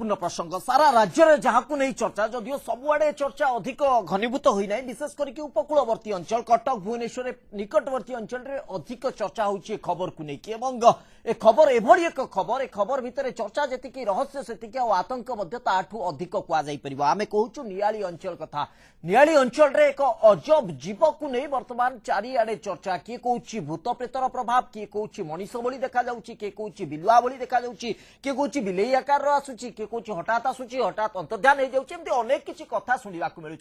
गुरुत्वपूर्ण प्रसंग सारा राज्य में जहां नहीं चर्चा जदिव सबुआड़े चर्चा अधिक घनीभूत होना विशेषकर उपकूलवर्ती अंचल कटक भुवनेश्वर निकटवर्ती अंचल में अधिक चर्चा होची खबर को लेकिन ए खबर एभली एक खबर ए खबर भितर चर्चा जी रहस्य से आतंक अधिक कहुपर आम कहूँ नियाली अंचल कथा नियाली अंचल रे एक अजब जीव को नहीं बर्तमान चारिआडे चर्चा किए कहूँ भूत प्रेतर प्रभाव किए कहूँ मनीष भली देखा किए कहूँ बिलुआ भली देखा किए कहूँ बिलेई आकार आसूची किए कहूँ हठात आसूची हठात अंतर्ध्यान हो जाऊँगी एमती अनेक किसी कथा शुणा मिलूँ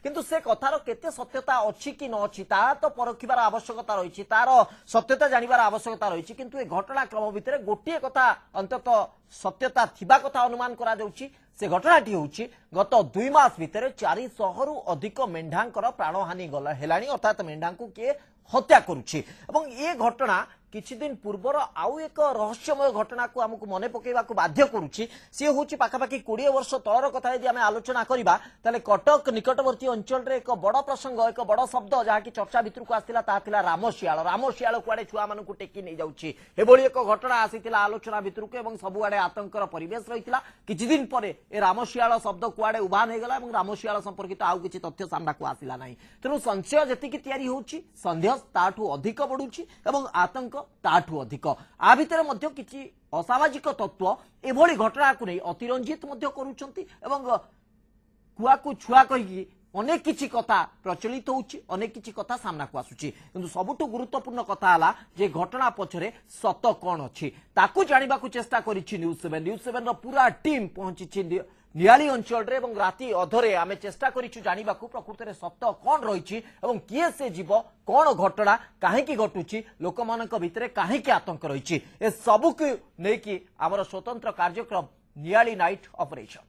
किंतु से कथार केते सत्यता अच्छी कि न अच्छी ता तो परखिबार आवश्यकता रही तार सत्यता जानिबार आवश्यकता रही किंतु ए घटनाक्रम भितर गोटे कथा अंतत सत्यता थिबा कथा अनुमान करा जाउची से घटनाटी होउची गत 2 मास भितर 400 रु अधिक मेंढांकर प्राणहानि गला हेलानी अर्थात मेंढांकु किए हत्या करुछि एवं ये घटना किछि दिन पूर्वर आउ एक रहस्यमय घटना को आमको मन पकेबा को बाध्य करुछि से होछि पाखापाखि 20 वर्ष तलर कथा यदि आमे आलोचना करिबा ताले कटक निकटवर्ती अंचल रे एक बड़ प्रसंग एक बड़ शब्द जहा कि चर्चा भितर को आसिला ता थिला रामशियाल कुआडे छुआ मानन को टेकी नै जाउछि एभली एक घटना आसीतिला आलोचना भितर को एवं सबुआडे आतंकर परिवेश रहितिला किछि दिन परे ए रामशियाल शब्द कुआडे उबान हे गला एवं रामशियाल संपर्कित आउ किछि तथ्य सामना को आसिला नै तेनु संशय जति कि तयारी होछि संदेह ताठू अधिक बढ़ुछि एवं आतंक ताठू अधिक आ भितर मध्य किछि असामाजिक तत्व एभली घटना को नहीं अतिरंजित मध्य करूछंती एवं कुआ को छुआ कहि अनेक किछि कथा प्रचलित होउछि अनेक किछि कथा सामना को आसुछि किंतु सबुठु गुरुत्वपूर्ण कथा हला जे घटना पछरे सत कोन अछि ताकू जानिबा को चेष्टा करिछि न्यूज 7 रो पूरा टीम पहुंचिछि नियाली अंचल रे एवं राति अधरे आमे चेष्टा करिछु जानिबा को प्रकृति रे सत्य कोन रहिछि एवं किए से जीव कोन घटना काहे की घटुछि लोक मानक भितरे काहे की आतंक रहिछि ए सब को नेकी हमर स्वतंत्र कार्यक्रम नियाली नाइट ऑपरेशन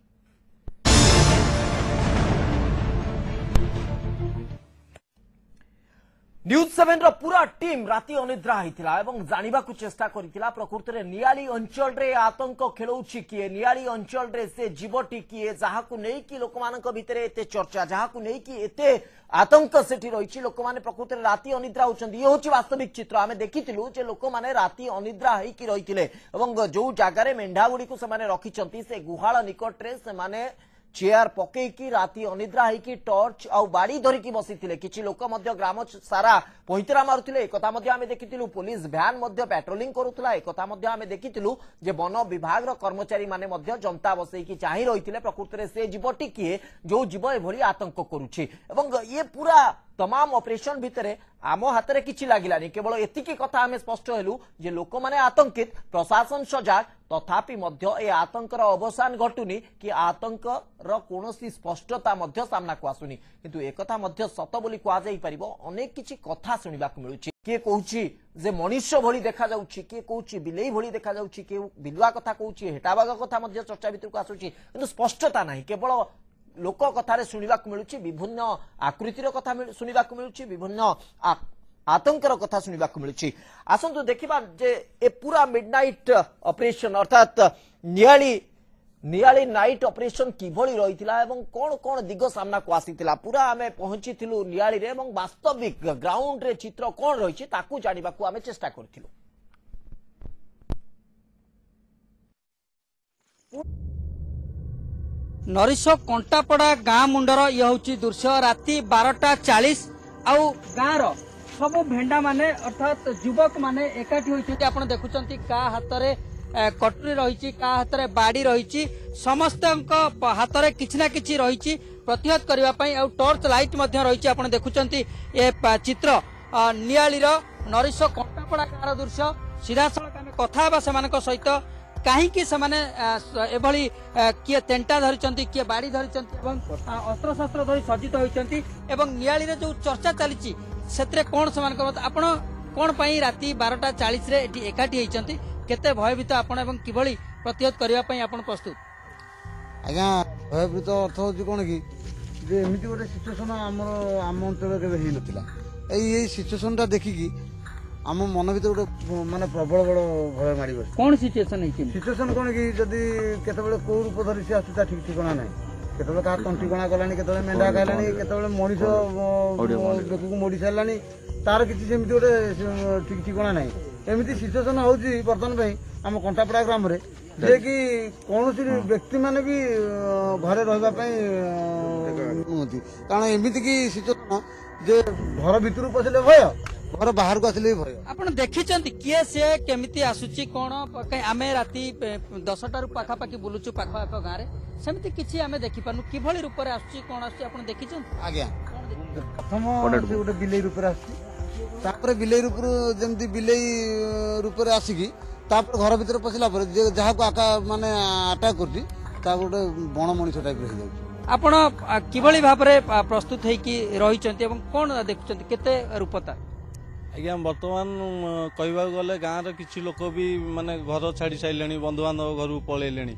न्यूज 7 रो पूरा टीम राति अनिद्रा होइतिला एवं जानिबा को चेष्टा करितिला प्रकृति रे नियाली अंचल रे आतंक खेलौछि किए नियाली अंचल रे से जीवटी किए जहा को नै कि लोक मानक भितरे एते चर्चा जहा को नै कि एते आतंक सेठी रहिछि लोक माने प्रकृति रे राति अनिद्रा होछन्ती ये होछि वास्तविक चित्र आमे देखितिलु जे लोक माने राति अनिद्रा हेइ कि रहितिले एवं जो जागा रे मेंढा गुडी को से माने रखिछन्ती से गुहाळ निकट रे से माने चेयर पकईकी राति अनिद्रा होइकी टॉर्च आउ बाड़ी धरिकी बसिथिले किछि लोक मध्य ग्राम सारा पइतरा मारुथिले एकथा मध्य आमे देखितिलु पुलिस भ्यान मध्य पेट्रोलिंग करूथला एकथा मध्य आमे देखितिलु जे वन विभाग रो कर्मचारी माने मध्य जनता बसईकी चाहि रहिथिले प्रकृति रे से जीवटी किए जो जीव एभली आतंक करूछि एवं ये पूरा तमाम ऑपरेशन भितरे आम हाथ में किसी लगिलानी केवल एतिकी कथा आम स्पष्ट हेलु जे लोक माने आतंकित प्रशासन सजाग तथापि मध्य ए आतंकर अवसान घटुनी कि आतंकर कोनोसी स्पष्टता मध्य सामना को आसुनी किंतु एकथा मध्य सत बोली कहा जाई परिबो अनेक किछि कथा सुनिबा को मिलुछि किए कहूछि जे मनुष्य भली देखा जाउछि किए कहूछि बिलेई भली देखा जाउछि किए बिलुआ कथा कहूछि हेटाबाग कथा मध्य चर्चा भितर को आसुछि किंतु स्पष्टता नाही केवल लोक कथारे सुनिबा को मिलुछि विभिन्न आकृतिर कथा सुनिबा को मिलुछि विभिन्न आतंकर कथा सुनिबा को मिलुछि आसंतु देखिबा जे ए पूरा मिडनाइट ऑपरेशन अर्थात नियाली नाइट ऑपरेशन किभली रहितिला एवं कोन कोन दिग सामना को आसीतिला पूरा आमे पहुंचीथिलु नियाली रे एवं वास्तविक ग्राउंड रे चित्र कोन रहिछि ताकू जानिबा को आमे चेष्टा करथिलु नरिश कंटापड़ा गाँ मुंडर ये हूँ दृश्य राति 12:40 आउ गाँव सब भेंडा माने अर्थात युवक माने एकाठी होती आप देखुं का हाथ में कटुरी रही का हाथ में बाड़ी रही समस्त हाथ में किसी ना कि रही प्रतिहत करने और टॉर्च लाइट रही आप देखुं ये चित्र नियाली नरिश कंटापड़ा गाँव दृश्य सीधासख आम कथा से सहित कहीं एभली किए तेंटा धरी किए बाड़ी धरी अस्त्र शस्त्र धरी सज्जित होती नियाली रे जो चर्चा चली से कौन से आपण कौन राति 12:40 रे एटी एकाठी होती केते भयभीत आपण किभली प्रतिहत करने आपण प्रस्तुत आज्ञा भयभीत अर्थ हूँ कौन कि एमती गोटे सिचुएसन आम अंचल के नथिला एई सिचुएसन देखिकी आम मन भर गोटे माने प्रबल बड़ भय माड़ बस कौन सिचुएसन सिचुएसन कौन कि जदि केतबेले को रूप धरी सी आसुता ठीक ठिकाना ना केतबेले का तंटी गणा गलानी केतबेले मेंढा खाइलानी केतबेले मनीष बेकू मोड़ी सारानी तार किसी सेमती गोटे ठीक ठिकाना ना एमती सिचुएसन होउची बर्तमान आम कंटापड़ा ग्राम रे ଯେ କି କୌଣସି ବ୍ୟକ୍ତି ମାନେ ବି ଘରେ ରହିବା ପାଇଁ ନୁହନ୍ତି, କାରଣ ଏମିତି କି ସିଚୁଏସନ ଯେ ଘର ଭିତରକୁ ପଶିଲେ ଭୟ, ଘର ବାହାରକୁ ଆସିଲେ ବି ଭୟ। ଆପଣ ଦେଖିଛନ୍ତି କିଏ ସେ କେମିତି ଆସୁଛି କଣ? ଆମେ ରାତି 10ଟାରୁ ପାଖାପାଖି ବୁଲୁଛୁ ପାଖ ଆଖ ଗାଁରେ, ସେମିତି କିଛି ଆମେ ଦେଖିପାରୁନୁ। କିଭଳି ରୂପରେ ଆସୁଛି କଣ ଆସୁଛି ଆପଣ ଦେଖିଛନ୍ତି? ଆଜ୍ଞା, ପ୍ରଥମ ସେ ଗୋଟେ ବିଲେଇ ରୂପରେ ଆସୁଛି, ତାପରେ ବିଲେଇ ରୂପରୁ ଯେମିତି ବିଲେଇ ରୂପରେ ଆସିକି ତାପରେ ଘର ଭିତରେ ପଶିଲା ପରେ ଯାହାକୁ ମାନେ ଆଟାକ୍ କରୁଛି ତାକୁ ଗୋଟେ ବଣ ମଣିଷ ଟାଇପର ହେଇଯାଉଛି। ଆପଣ କିଭଳି ଭାବରେ ପ୍ରସ୍ତୁତ ହେଇକି ରହିଛନ୍ତି ଏବଂ କଣ ଦେଖୁଛନ୍ତି କେତେ ରୂପତା? ଆଜ୍ଞା, ବର୍ତ୍ତମାନ କହିବାକୁ ଗଲେ ଗାଁର କିଛି ଲୋକ ବି ମାନେ ଘର ଛାଡ଼ି ସାରିଲେଣି, ବନ୍ଧୁବାନ୍ଧବ ଘରକୁ ପଳେଇଲେଣି।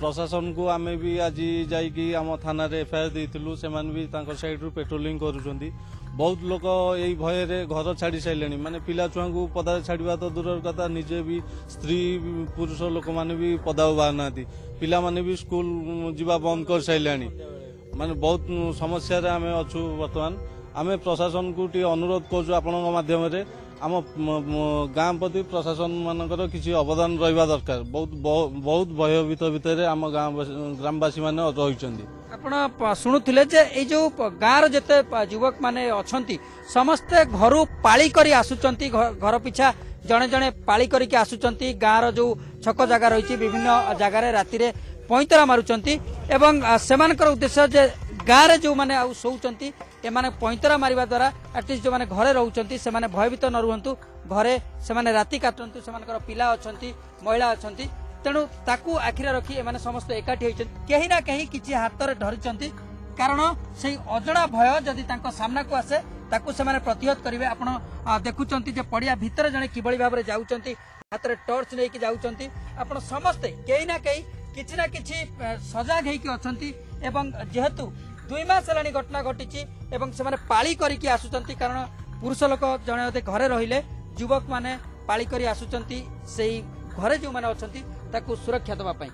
ପ୍ରଶାସନକୁ ଆମେ ବି ଆଜି ଯାଇକି ଆମ ଥାନାରେ ଏଫଆଇଆର ଦେଇଥିଲୁ, ସେମାନେ ବି ତାଙ୍କ ସାଇଡରୁ ପେଟ୍ରୋଲିଂ କରୁଛନ୍ତି। ବହୁତ ଲୋକ ଏଇ ଭୟରେ ଘର ଛାଡ଼ି ସାରିଲେଣି, ମାନେ ପିଲା ଛୁଆଙ୍କୁ ପଦାରେ ଛାଡ଼ିବା ତ ଦୂରର କଥା, ନିଜେ ବି ସ୍ତ୍ରୀ ପୁରୁଷ ଲୋକମାନେ ବି ପଦାକୁ ବାହାରୁନାହାନ୍ତି। ପିଲାମାନେ ବି ସ୍କୁଲ ଯିବା ବନ୍ଦ କରିସାରିଲେଣି। ମାନେ ବହୁତ ସମସ୍ୟାରେ ଆମେ ଅଛୁ ବର୍ତ୍ତମାନ। ଆମେ ପ୍ରଶାସନକୁ ଟିକେ ଅନୁରୋଧ କରୁଛୁ ଆପଣଙ୍କ ମାଧ୍ୟମରେ, ଆମ ଗାଁ ପ୍ରତି ପ୍ରଶାସନ ମାନଙ୍କର କିଛି ଅବଦାନ ରହିବା ଦରକାର। ବହୁତ ଭୟଭୀତ ଭିତରେ ଆମ ଗ୍ରାମବାସୀ ମାନେ ରହିଛନ୍ତି। ଆପଣ ଶୁଣୁଥିଲେ ଯେ ଏଇ ଯୋଉ ଗାଁର ଯେତେ ଯୁବକ ମାନେ ଅଛନ୍ତି ସମସ୍ତେ ଘରୁ ପାଳି କରି ଆସୁଛନ୍ତି, ଘର ପିଛା ଜଣେ ଜଣେ ପାଳି କରିକି ଆସୁଛନ୍ତି। ଗାଁର ଯୋଉ ଛକ ଜାଗା ରହିଛି ବିଭିନ୍ନ ଜାଗାରେ ରାତିରେ ପଇଁତରା ମାରୁଛନ୍ତି ଏବଂ ସେମାନଙ୍କର ଉଦ୍ଦେଶ୍ୟ ଯେ ଗାଁରେ ଯୋଉମାନେ ଆଉ ଶୋଉଛନ୍ତି ଏମାନେ ପଇଁତରା ମାରିବା ଦ୍ୱାରା ଆଟଲିଷ୍ଟ ଯୋଉମାନେ ଘରେ ରହୁଛନ୍ତି ସେମାନେ ଭୟଭୀତ ନ ରୁହନ୍ତୁ, ଘରେ ସେମାନେ ରାତି କାଟନ୍ତୁ। ସେମାନଙ୍କର ପିଲା ଅଛନ୍ତି, ମହିଳା ଅଛନ୍ତି, ତେଣୁ ତାକୁ ଆଖିରେ ରଖି ଏମାନେ ସମସ୍ତେ ଏକାଠି ହୋଇଛନ୍ତି। କେହି ନା କେହି କିଛି ହାତରେ ଧରିଛନ୍ତି, କାରଣ ସେଇ ଅଜଣା ଭୟ ଯଦି ତାଙ୍କ ସାମ୍ନାକୁ ଆସେ ତାକୁ ସେମାନେ ପ୍ରତିହତ କରିବେ। ଆପଣ ଦେଖୁଛନ୍ତି ଯେ ପଡ଼ିଆ ଭିତରେ ଜଣେ କିଭଳି ଭାବରେ ଯାଉଛନ୍ତି, ହାତରେ ଟର୍ଚ୍ଚ ନେଇକି ଯାଉଛନ୍ତି। ଆପଣ ସମସ୍ତେ କେହି ନା କେହି କିଛି ନା କିଛି ସଜାଗ ହେଇକି ଅଛନ୍ତି ଏବଂ ଯେହେତୁ 2 ମାସ ହେଲାଣି ଘଟଣା ଘଟିଛି ଏବଂ ସେମାନେ ପାଳି କରିକି ଆସୁଛନ୍ତି, କାରଣ ପୁରୁଷ ଲୋକ ଜଣେ ଅଧେ ଘରେ ରହିଲେ ଯୁବକ ମାନେ ପାଳି କରି ଆସୁଛନ୍ତି ସେଇ ଘରେ ଯୋଉମାନେ ଅଛନ୍ତି ତାକୁ ସୁରକ୍ଷା ଦେବା ପାଇଁ।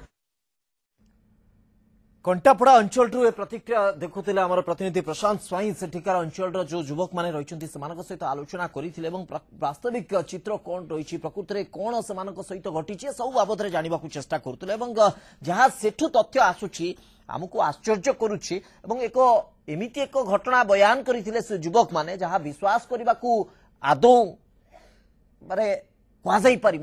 कंटापड़ा अंचल प्रतिक्रिया देखुले आम प्रतिनिधि प्रशांत स्वाई सेठिकार अंचल जो युवक मैंने रही सहित आलोचना करते वास्तविक चित्र कौन रही प्रकृत में कौन से सहित घटी सब बाबद में जानवा चेष्टा करुले जहाँ सेठू तथ्य आसूची आमको आश्चर्य करुच्ची एक एमती एक घटना बयान करते से युवक मैंने जहाँ विश्वास करने को आदौ माने कहुपर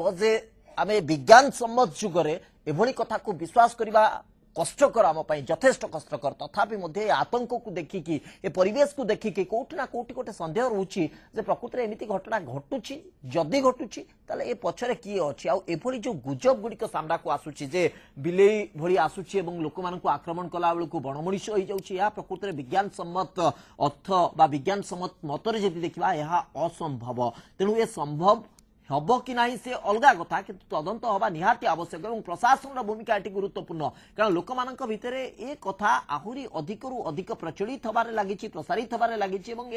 आम विज्ञान सम्मत जुगरे एभली कथा को विश्वास करने कष्टकर आम यथेष्ट कष्टकर तथापि मध्य आतंक को देखिकी ए परिवेश को देखिकी कोठी ना कोठी गोटे सन्देह रोची जे प्रकृति एमती घटना घटुची जदि घटुची ताले ए पछरे किए अछि आ एभली जो गुजब गुड़िक सामना को आसुची जे बिलेई भली आसुची एवं लोक मानकु आक्रमण कला बेलू को बनमणिष हो जाउची या प्रकृति विज्ञान सम्मत अर्थ बा विज्ञान सम्मत मतरे जदि देखिबा यह असंभव तेणु ए संभव हम कि नहीं से अलग कथा किंतु तदंत हवा निहाती आवश्यक और प्रशासन भूमिका एटी गुरुत्वपूर्ण कारण लोक मानक भितरे ए कथा आहुरी अधिकरु अधिक प्रचलित हबारे लागिछि प्रसारित हबारे लागिछि एवं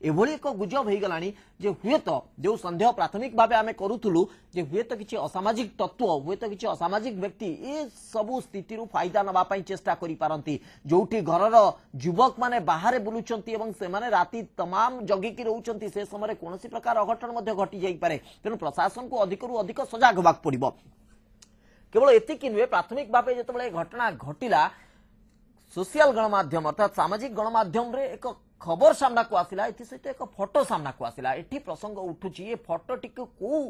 एभली एक गुजब हो गलानी जे हुएत जो संदेह प्राथमिक भावे आमे करूथुलु जे हुएत किछि असामाजिक तत्व हुएत किछि असामाजिक व्यक्ति ए सबु स्थिति रु फायदा नबा पई चेष्टा करि पारंती जोठी घरर युवक माने बाहर बुलुचंती एवं से माने राती तमाम जगिकी रहउचंती से समय कोनोसी प्रकार अघटन मध्ये घटी जाई पारे प्रशासन को अधिक अधिक सजग होगा पड़ो केवल एतिकी नुहे प्राथमिक भाव जो घटना घटिला सोशल गणमाध्यम अर्थात सामाजिक गणमाध्यम रे एक खबर सामना को आसिला सहित एक फोटो सामना को आसिला एठी प्रसंग उठुची ए फोटो टी को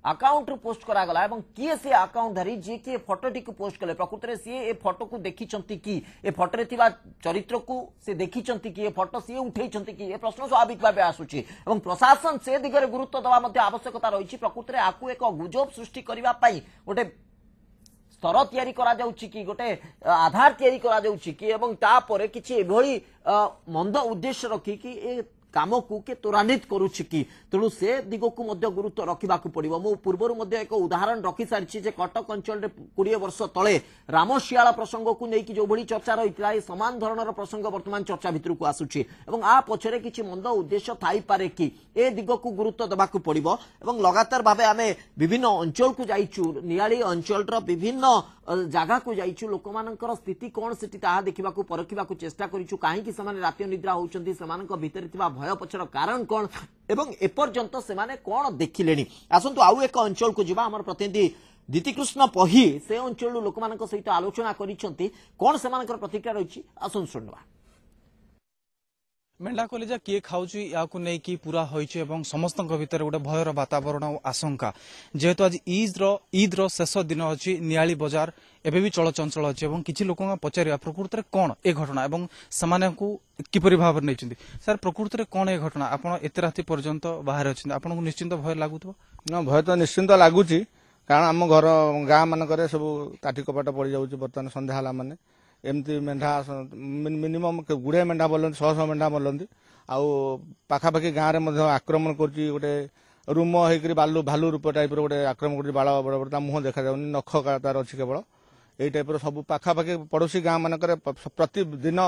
अकाउंट रू पोस्ट करा गला एवं किए से अकाउंट धारी जे कि फोटो टी पोस्ट कले प्रकृत में सी ए फोटो को देखिचंती कि ए फोटो रे थिबा चरित्र को से देखिचंती कि ए फोटो सी उठैचंती कि ए प्रश्न स्वाभाविक भाबे आसुची एवं प्रशासन से दिगरे गुरुत्व दवा मध्ये आवश्यकता रही प्रकृत में आकु एक गुजब सृष्टि करबा पई गोटे स्तर तैयारी करा जाउची कि गोटे आधार तैयारी करा जाउची कि एवं तापरे किछि एभली मंद उद्देश्य रखी कि ए काम को के त्वरान्वित करुछि कि तेणु से दिग को मध्य गुरुत्व रखा पड़ो मु पूर्वर एक उदाहरण रखी सारी जे कटक अंचल 20 वर्ष तले रामशियाला प्रसंग को लेकिन जो भली चर्चा रही है समान धरणर प्रसंग वर्तमान चर्चा भितर को आसुछि एवं आ पछरे किछि मंद उद्देश्य थाई पारे कि ए दिग को गुरुत्व देबाकू पड़ो एवं लगातार भावे आमे विभिन्न अंचल को जाइछु नियाली अंचल विभिन्न जगह को जाइछु लोक मानकर स्थिति कौन से देखा परखा चेष्टा करिछु काहेकि समाने राति निद्रा होउचंती समानक भितर थिबा भय पछर कारण कौन एवं एपर्यंत से माने कौन देखिलेनी आसंतु आउ एक अंचल को जिबा हमर प्रतिनिधि दीतिकृष्ण पही से अंचल लोक सहित आलोचना करिसेंती कोन सेमानकर प्रतिक्रिया रही आसन सुनवा। मेंढा कलिजा किए खाऊची याकू नहीं कि पूरा होइचे एवं समस्त भीतर गोटे भयर वातावरण और आशंका जेहेतु आज ईद रो शेष दिन अच्छी नियाली बजार एबे भी चलचंचल अच्छी और किसी लोक पचार प्रकृत में कौन ए घटना और से किपरि भाव नहीं सर प्रकृत में कौन ए घटना आपड़ एत राति पर्यंत बाहर अच्छे आपको निश्चिंत भय लगुव ना भय तो निश्चिंत लगुच कारण आम घर गाँ मानक सब ताटी कपाट पड़ जाऊँ बर्तमान संध्या है माने एमती मेढा मिनिमम गुड़े मेढा मरल 100 मेढा मरल आखापाखि गाँव में आक्रमण कर रूम होकर भालू रूप टाइप गोटे आक्रमण कर बाड़ बड़ बड़ मुह देखा जाऊनी नख तार अच्छी केवल यही टाइप सब पाखापाखि पड़ोशी गाँ मानक प्रतिदिन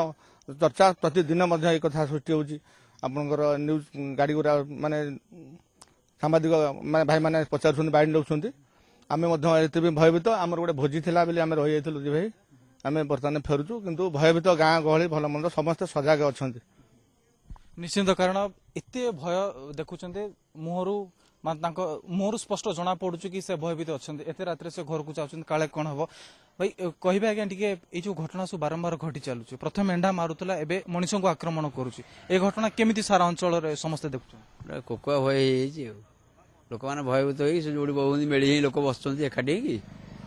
चर्चा प्रतिदिन एक कथा सृष्टि होगी आपंकर न्यूज गाड़ी गुरा माने सांबादिक माने भाई मैंने पचार बाइंड दौरान आम भयभीत आमर गोटे भोजी थी आम रही दी भाई आम बर्तमान फेरुचु किंतु भयभीत गाँ गहली भल मंद समस्ते सजग अच्छा निश्चिंत कारण एत भय देखुं मुहर मुहर स्पष्ट जना पड़ू कि से भयभीत अच्छा एत रात से घर को चाहते काले कौन हम भाई कहे आज्ञा टे ये जो घटना सब बारंबार घटी चलुचे प्रथम मेढा मारूला एवं मनीष को आक्रमण करुच्ची ए घटना केमी सारा अंचल समस्ते देखुं कोकुआ भय लोक मैंने भयभूत हो जो बहुत मेली लोक बस एकाठी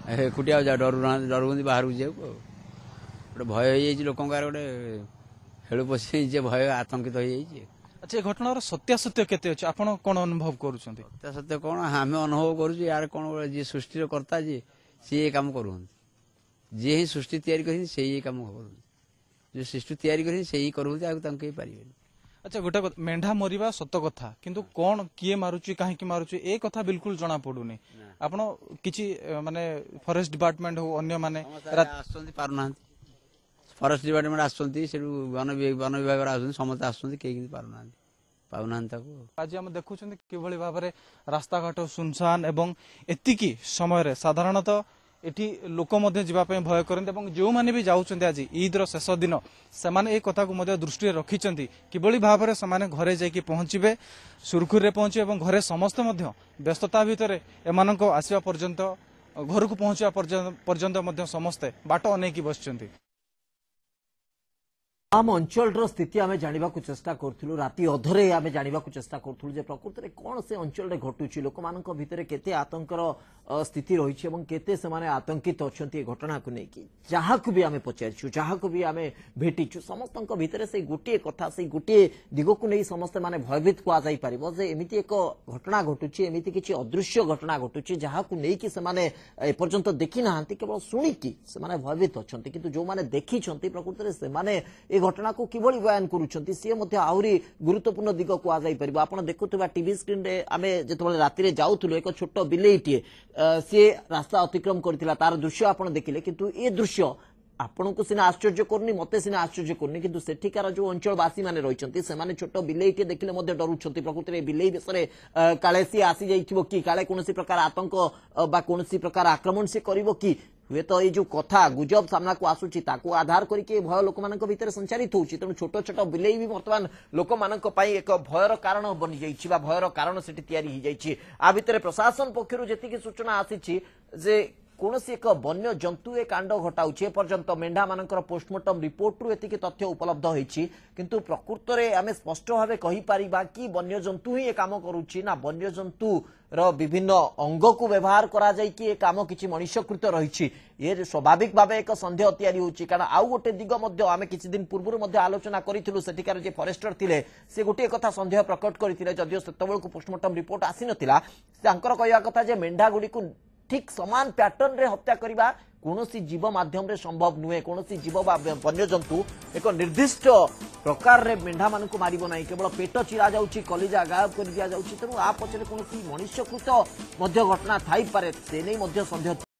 एकुटिया डर बाहर को जाऊ गोटे भय हो लोक गोटे हेलु पशि भय आतंकित हो जाइए। अच्छा ये घटनार सत्यासत्य केते अछि आपण कोन अनुभव करूछन्ती सत्य कौन आम अनुभव करुँ यार कौन जी सृष्टि कर्ता जी सी कम करूँ जी ही सृष्टि तैयारी कर कम कर जो सृष्टि तैयारी कर करूँ पारे। अच्छा गोटे मेढा मरिबा सत कथा किंतु कौन किए मारुची कहीं मारुची ए कथा बिल्कुल जना पड़ुनी आपण किछि माने फॉरेस्ट डिपार्टमेंट हो अन्य माने पारना फॉरेस्ट डिपार्टमेंट आसुँच वन विभाग आसुँच समस्त आसुँच कहीं पारना पाऊना आज आम देखुं कि भाव में रास्ता घाट सुनसान एवं एतिकी समय साधारणतः एठी लोक जावाई भय करते जो मैंने भी जाऊँ आज ईद्र शेष दिन से एक कथा को दृष्टि रखिंट किभली भाव में से घरे जाकि पहुंचे सुरखुरी पहुंचे और घरे समस्त व्यस्तता भितर एम आसवा पर्यंत घर को पहुंचा पर्यंत समस्ते बाट अनेक बस आम अंचल स्थिति आम जानवा चेष्टा करूँ राति अधरे आम जानवा चेष्टा करूँ प्रकृत में कौन से अंचल घटुची लोक भितर केते आतंकर स्थिति रही केते से आतंकित अच्छा घटना को लेकिन जहाँ को भी आम पचारू जहाँ को भी आम भेटिचु समस्त भितर से गोटे कथा से गोटे दिग को नहीं समस्ते माने भयभीत कहुई पार एमती एक घटना घटुची एमती किसी अदृश्य घटना घटुची जहाँ को लेकिन से एपर्यंत देखी ना केवल शुणिकी से भयभीत अच्छा किंतु जो मैंने देखी प्रकृत में घटना को किभली बयान करुछंती सी आहरी गुरुत्वपूर्ण दिग कहुई आप देखुवा टीवी स्क्रीन रे आमे जेतबेले राति जाऊँ एक छोट बिलेईटे सी रास्ता अतिक्रम करथिला तार दृश्य आप देखिले किंतु ए दृश्य आपण को सिना आश्चर्य करनी मते सिना आश्चर्य करनी किंतु सेठिकार जो अंचलवासी माने रहिचंती से माने छोट बिलेईटे देखिले मध्ये डरुछंती प्रकृति रे बिलेई विषय काले सी आसी जाइथिबो कि काले कोनोसी प्रकार आतंक बा कोनोसी प्रकार आक्रमण से करिवो कि हुए तो ये जो कथा गुजब सामना को आसूची ताको आधार करके भय लोक मानक भितर संचारित होउची तेणु छोट छोट बिलेई भी वर्तमान लोक मानक पई एक भयर कारण बनि जाइछि बा भयर कारण सेठी तयारी hi जाइछि आ भितर प्रशासन पक्षरु जेतिकी सूचना आसीछि जे कौनसी एक वन्य जंतु ए कांड घटाऊे पर्यंत मेढा मानकर पोस्टमार्टम रिपोर्ट रु एतिकी तथ्य उपलब्ध होइछि किंतु प्रकृत में आम स्पष्ट भाव कहि परिबा कि वन्य जंतु ही ए काम करूछि ना वन्य जंतु रो विभिन्न अंग को व्यवहार करा जाय कि ए काम किछि मनुष्यकृत रहिछि ये स्वाभाविक भाव एक संदेह तैयारी होछि कारण आउ गोटे दिग मध्य आम किछि दिन पूर्व मध्य आलोचना करिथिलु सेठिकार जे फॉरेस्टर थिले से गोटे कथा संदेह प्रकट करथिले जदियो सेतबेल को पोस्टमार्टम रिपोर्ट आसी नथिला तांकर कहया कथा जे मेंढा गुडी को ठीक समान पैटर्न रे हत्या करबा कौनसी जीव माध्यम रे संभव नुहे कौनसी जीव वन्य जंतु एक निर्दिष्ट प्रकार रे मेढा मान को मारिबो नाही केवल पेट चिरा जाउची कलिजा गायब कर दिया जाउची तेणु आ पछरे कौनसी मनुष्यकृत मध्य घटना थाई पारे से नहीं मध्य संदेह